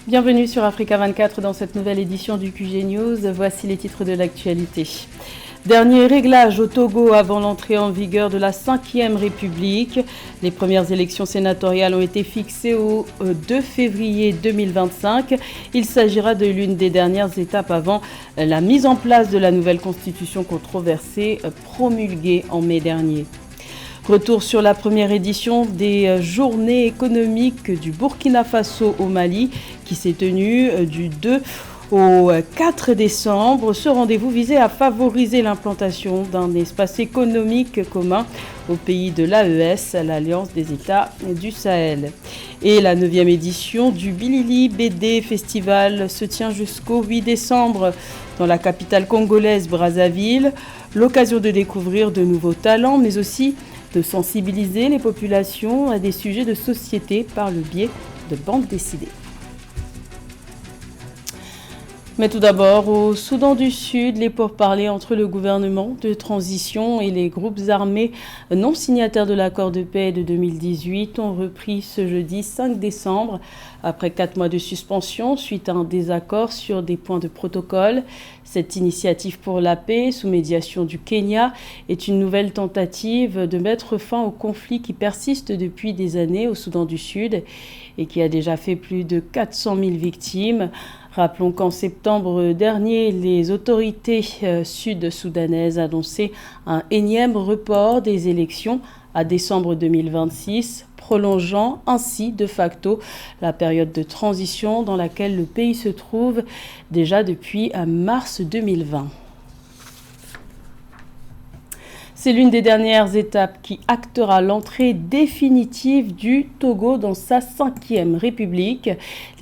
Bienvenue sur Africa 24 dans cette nouvelle édition du QG News. Voici les titres de l'actualité. Dernier réglage au Togo avant l'entrée en vigueur de la 5e République. Les premières élections sénatoriales ont été fixées au 2 février 2025. Il s'agira de l'une des dernières étapes avant la mise en place de la nouvelle constitution controversée promulguée en mai dernier. Retour sur la première édition des journées économiques du Burkina Faso au Mali qui s'est tenue du 2 au 4 décembre. Ce rendez-vous visait à favoriser l'implantation d'un espace économique commun au pays de l'AES, l'Alliance des États du Sahel. Et la 9e édition du Bilili BD Festival se tient jusqu'au 8 décembre dans la capitale congolaise Brazzaville. L'occasion de découvrir de nouveaux talents, mais aussi de sensibiliser les populations à des sujets de société par le biais de bandes dessinées. Mais tout d'abord, au Soudan du Sud, les pourparlers entre le gouvernement de transition et les groupes armés non signataires de l'accord de paix de 2018 ont repris ce jeudi 5 décembre, après 4 mois de suspension suite à un désaccord sur des points de protocole. Cette initiative pour la paix, sous médiation du Kenya, est une nouvelle tentative de mettre fin au conflit qui persiste depuis des années au Soudan du Sud et qui a déjà fait plus de 400 000 victimes. Rappelons qu'en septembre dernier, les autorités sud-soudanaises annonçaient un énième report des élections à décembre 2026, prolongeant ainsi de facto la période de transition dans laquelle le pays se trouve déjà depuis mars 2020. C'est l'une des dernières étapes qui actera l'entrée définitive du Togo dans sa 5e République.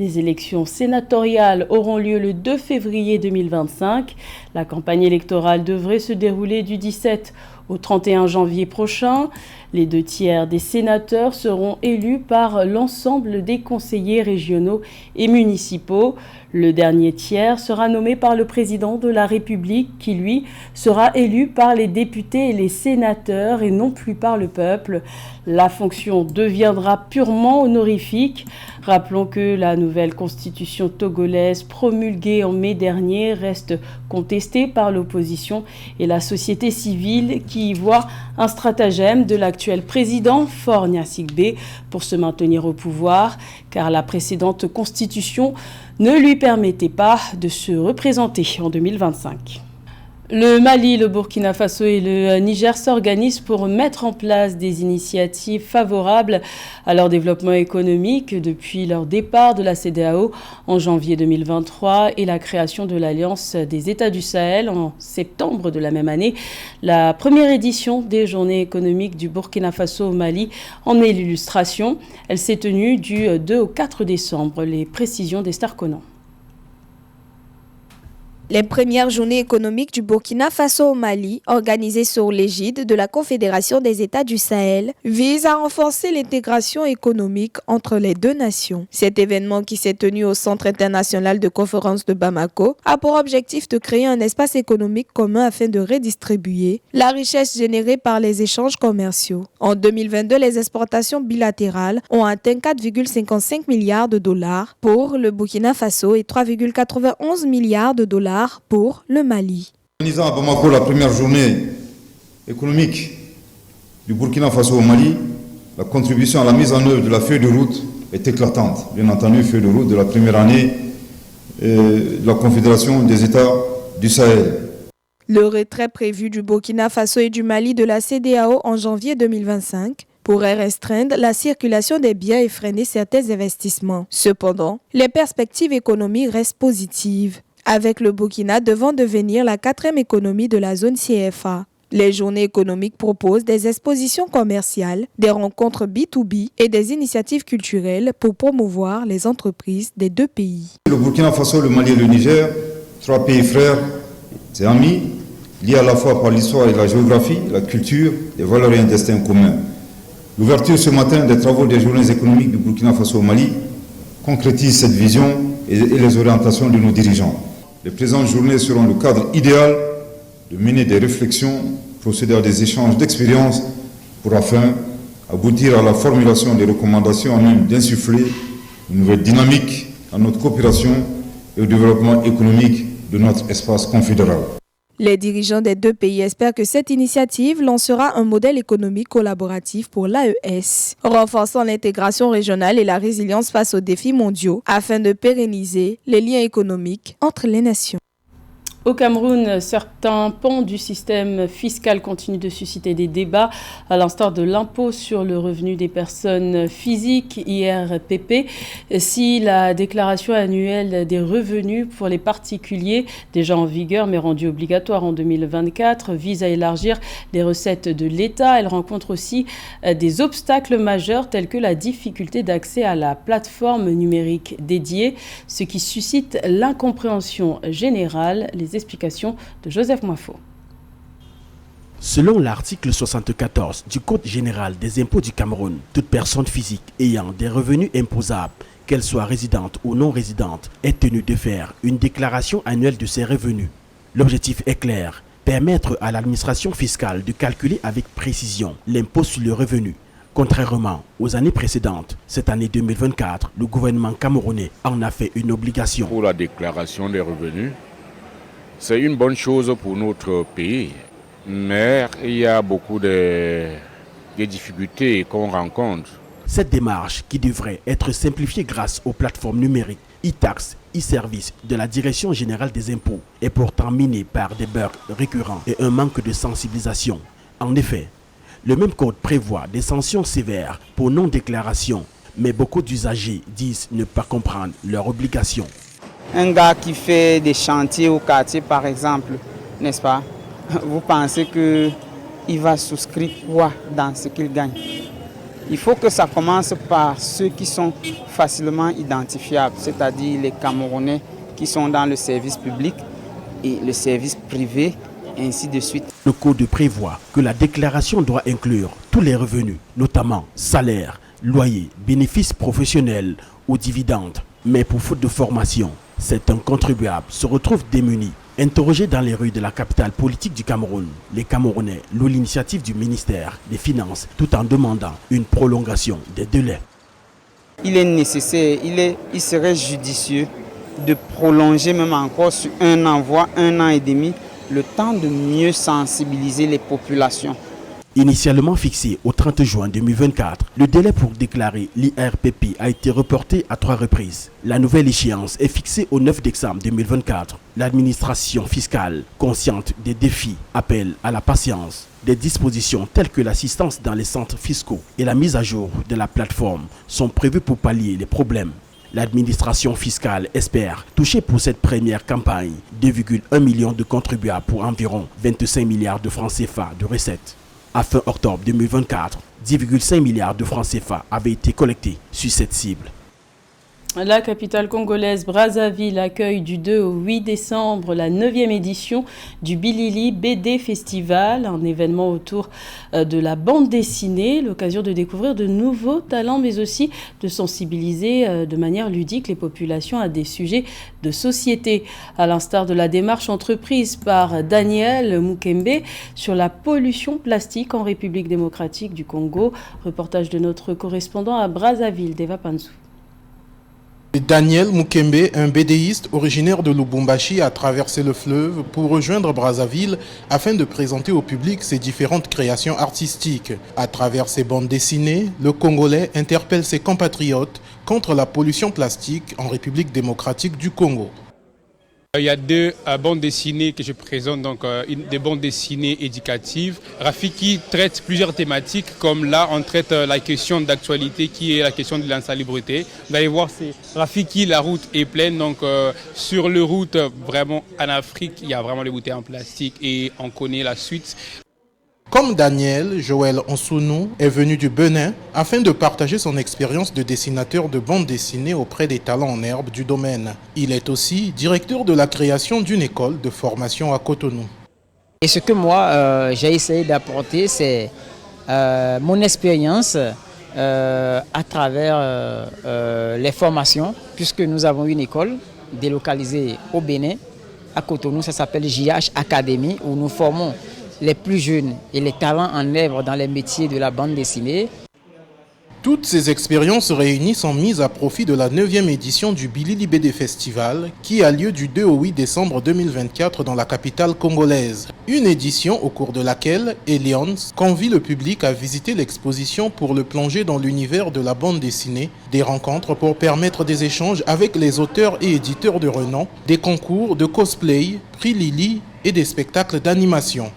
Les élections sénatoriales auront lieu le 2 février 2025. La campagne électorale devrait se dérouler du 17 au 31 janvier prochain. Les 2 tiers des sénateurs seront élus par l'ensemble des conseillers régionaux et municipaux. Le dernier tiers sera nommé par le président de la République qui, lui, sera élu par les députés et les sénateurs et non plus par le peuple. La fonction deviendra purement honorifique. Rappelons que la nouvelle constitution togolaise promulguée en mai dernier reste contestée par l'opposition et la société civile qui y voit un stratagème de l'actuel président Faure Gnassingbe pour se maintenir au pouvoir, car la précédente constitution ne lui permettait pas de se représenter en 2025. Le Mali, le Burkina Faso et le Niger s'organisent pour mettre en place des initiatives favorables à leur développement économique depuis leur départ de la CEDEAO en janvier 2023 et la création de l'Alliance des États du Sahel en septembre de la même année. La première édition des Journées économiques du Burkina Faso au Mali en est l'illustration. Elle s'est tenue du 2 au 4 décembre. Les précisions d'Esther Conan. Les premières journées économiques du Burkina Faso au Mali, organisées sous l'égide de la Confédération des États du Sahel, visent à renforcer l'intégration économique entre les deux nations. Cet événement, qui s'est tenu au Centre international de conférence de Bamako, a pour objectif de créer un espace économique commun afin de redistribuer la richesse générée par les échanges commerciaux. En 2022, les exportations bilatérales ont atteint 4,55 milliards de dollars pour le Burkina Faso et 3,91 milliards de dollars pour le Mali. Organisant à Bamako la première journée économique du Burkina Faso au Mali, la contribution à la mise en œuvre de la feuille de route est éclatante. Bien entendu, feuille de route de la première année de la Confédération des États du Sahel. Le retrait prévu du Burkina Faso et du Mali de la CEDEAO en janvier 2025 pourrait restreindre la circulation des biens et freiner certains investissements. Cependant, les perspectives économiques restent positives, avec le Burkina devant devenir la 4e économie de la zone CFA. Les journées économiques proposent des expositions commerciales, des rencontres B2B et des initiatives culturelles pour promouvoir les entreprises des deux pays. Le Burkina Faso, le Mali et le Niger, 3 pays frères et amis, liés à la fois par l'histoire et la géographie, la culture, les valeurs et un destin commun. L'ouverture ce matin des travaux des journées économiques du Burkina Faso au Mali concrétise cette vision et les orientations de nos dirigeants. Les présentes journées seront le cadre idéal de mener des réflexions, procéder à des échanges d'expériences pour afin aboutir à la formulation des recommandations en même d'insuffler une nouvelle dynamique à notre coopération et au développement économique de notre espace confédéral. Les dirigeants des deux pays espèrent que cette initiative lancera un modèle économique collaboratif pour l'AES, renforçant l'intégration régionale et la résilience face aux défis mondiaux afin de pérenniser les liens économiques entre les nations. Au Cameroun, certains pans du système fiscal continuent de susciter des débats, à l'instar de l'impôt sur le revenu des personnes physiques, IRPP. Si la déclaration annuelle des revenus pour les particuliers, déjà en vigueur mais rendue obligatoire en 2024, vise à élargir les recettes de l'État, elle rencontre aussi des obstacles majeurs tels que la difficulté d'accès à la plateforme numérique dédiée, ce qui suscite l'incompréhension générale. Les explications de Joseph Moifo. Selon l'article 74 du Code général des impôts du Cameroun, toute personne physique ayant des revenus imposables, qu'elle soit résidente ou non résidente, est tenue de faire une déclaration annuelle de ses revenus. L'objectif est clair, permettre à l'administration fiscale de calculer avec précision l'impôt sur le revenu. Contrairement aux années précédentes, cette année 2024, le gouvernement camerounais en a fait une obligation. Pour la déclaration des revenus, c'est une bonne chose pour notre pays, mais il y a beaucoup de difficultés qu'on rencontre. Cette démarche, qui devrait être simplifiée grâce aux plateformes numériques e-tax, e-service de la Direction générale des impôts, est pourtant minée par des bugs récurrents et un manque de sensibilisation. En effet, le même code prévoit des sanctions sévères pour non-déclaration, mais beaucoup d'usagers disent ne pas comprendre leurs obligations. Un gars qui fait des chantiers au quartier, par exemple, n'est-ce pas? Vous pensez qu'il va souscrire quoi dans ce qu'il gagne? Il faut que ça commence par ceux qui sont facilement identifiables, c'est-à-dire les Camerounais qui sont dans le service public et le service privé, ainsi de suite. Le code prévoit que la déclaration doit inclure tous les revenus, notamment salaires, loyers, bénéfices professionnels ou dividendes. Mais pour faute de formation, certains contribuables se retrouvent démunis. Interrogés dans les rues de la capitale politique du Cameroun, les Camerounais louent l'initiative du ministère des Finances tout en demandant une prolongation des délais. Il est nécessaire, il serait judicieux de prolonger même encore sur 1 an, voire 1 an et demi, le temps de mieux sensibiliser les populations. Initialement fixé au 30 juin 2024, le délai pour déclarer l'IRPP a été reporté à 3 reprises. La nouvelle échéance est fixée au 9 décembre 2024. L'administration fiscale, consciente des défis, appelle à la patience. Des dispositions telles que l'assistance dans les centres fiscaux et la mise à jour de la plateforme sont prévues pour pallier les problèmes. L'administration fiscale espère toucher pour cette première campagne 2,1 millions de contribuables pour environ 25 milliards de francs CFA de recettes. À fin octobre 2024, 10,5 milliards de francs CFA avaient été collectés sur cette cible. La capitale congolaise Brazzaville accueille du 2 au 8 décembre la 9e édition du Bilili BD Festival, un événement autour de la bande dessinée, l'occasion de découvrir de nouveaux talents mais aussi de sensibiliser de manière ludique les populations à des sujets de société, à l'instar de la démarche entreprise par Daniel Mukembe sur la pollution plastique en République démocratique du Congo. Reportage de notre correspondant à Brazzaville, Deva Pansou. Daniel Mukembe, un BDiste originaire de Lubumbashi, a traversé le fleuve pour rejoindre Brazzaville afin de présenter au public ses différentes créations artistiques. À travers ses bandes dessinées, le Congolais interpelle ses compatriotes contre la pollution plastique en République démocratique du Congo. Il y a 2 bandes dessinées que je présente, donc des bandes dessinées éducatives. Rafiki traite plusieurs thématiques, comme là on traite la question d'actualité qui est la question de l'insalubrité. Vous allez voir, c'est Rafiki, la route est pleine, donc sur le route, vraiment en Afrique, il y a vraiment les bouteilles en plastique et on connaît la suite. Comme Daniel, Joël Onsounou est venu du Bénin afin de partager son expérience de dessinateur de bande dessinée auprès des talents en herbe du domaine. Il est aussi directeur de la création d'une école de formation à Cotonou. Et ce que moi j'ai essayé d'apporter, c'est mon expérience à travers les formations, puisque nous avons une école délocalisée au Bénin, à Cotonou, ça s'appelle JH Academy, où nous formons les plus jeunes et les talents en œuvre dans les métiers de la bande dessinée. Toutes ces expériences réunies sont mises à profit de la 9e édition du Bilili BD Festival qui a lieu du 2 au 8 décembre 2024 dans la capitale congolaise. Une édition au cours de laquelle Elions convie le public à visiter l'exposition pour le plonger dans l'univers de la bande dessinée, des rencontres pour permettre des échanges avec les auteurs et éditeurs de renom, des concours de cosplay, prix Lili et des spectacles d'animation.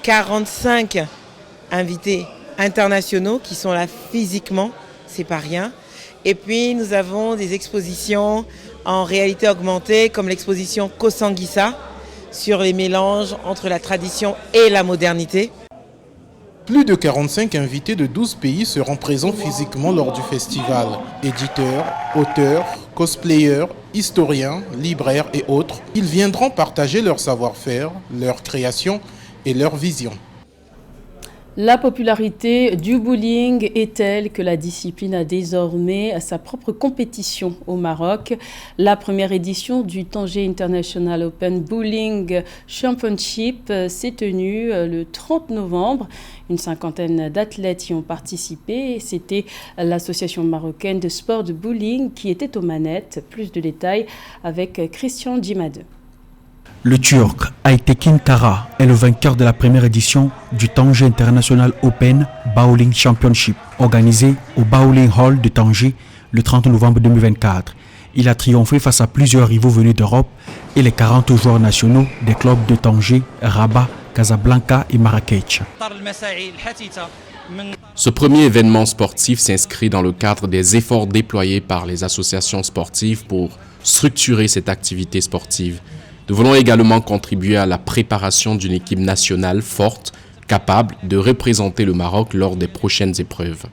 45 invités internationaux qui sont là physiquement, c'est pas rien. Et puis nous avons des expositions en réalité augmentée comme l'exposition Kosanguissa sur les mélanges entre la tradition et la modernité. Plus de 45 invités de 12 pays seront présents physiquement lors du festival. Éditeurs, auteurs, cosplayers, historiens, libraires et autres, ils viendront partager leur savoir-faire, leur création et leur vision. La popularité du bowling est telle que la discipline a désormais sa propre compétition au Maroc. La première édition du Tanger International Open Bowling Championship s'est tenue le 30 novembre. Une cinquantaine d'athlètes y ont participé et c'était l'association marocaine de sport de bowling qui était aux manettes. Plus de détails avec Christian Djimade. Le Turc Aytekin Kara est le vainqueur de la première édition du Tanger International Open Bowling Championship, organisé au Bowling Hall de Tanger le 30 novembre 2024. Il a triomphé face à plusieurs rivaux venus d'Europe et les 40 joueurs nationaux des clubs de Tanger, Rabat, Casablanca et Marrakech. Ce premier événement sportif s'inscrit dans le cadre des efforts déployés par les associations sportives pour structurer cette activité sportive. Nous voulons également contribuer à la préparation d'une équipe nationale forte, capable de représenter le Maroc lors des prochaines épreuves.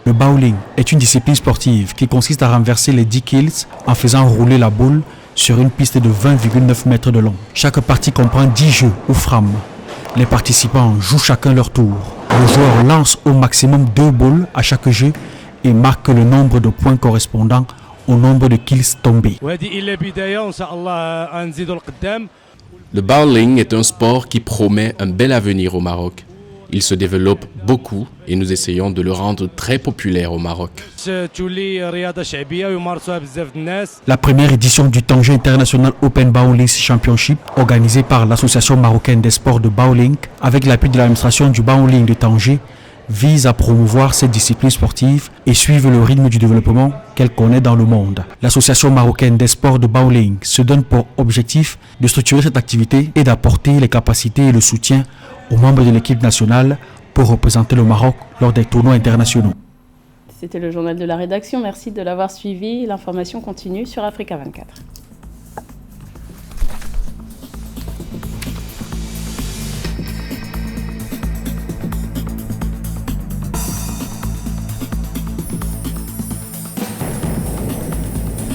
Le bowling est une discipline sportive qui consiste à renverser les 10 kills en faisant rouler la boule sur une piste de 20,9 mètres de long. Chaque partie comprend 10 jeux ou frames. Les participants jouent chacun leur tour. Le joueur lance au maximum 2 boules à chaque jeu et marque le nombre de points correspondant au nombre de kills tombés. Le bowling est un sport qui promet un bel avenir au Maroc. Il se développe beaucoup et nous essayons de le rendre très populaire au Maroc. La première édition du Tanger International Open Bowling Championship, organisée par l'Association marocaine des sports de bowling, avec l'appui de l'administration du bowling de Tanger, vise à promouvoir cette discipline sportive et suivre le rythme du développement qu'elle connaît dans le monde. L'Association marocaine des sports de bowling se donne pour objectif de structurer cette activité et d'apporter les capacités et le soutien aux membres de l'équipe nationale pour représenter le Maroc lors des tournois internationaux. C'était le journal de la rédaction. Merci de l'avoir suivi. L'information continue sur Africa 24.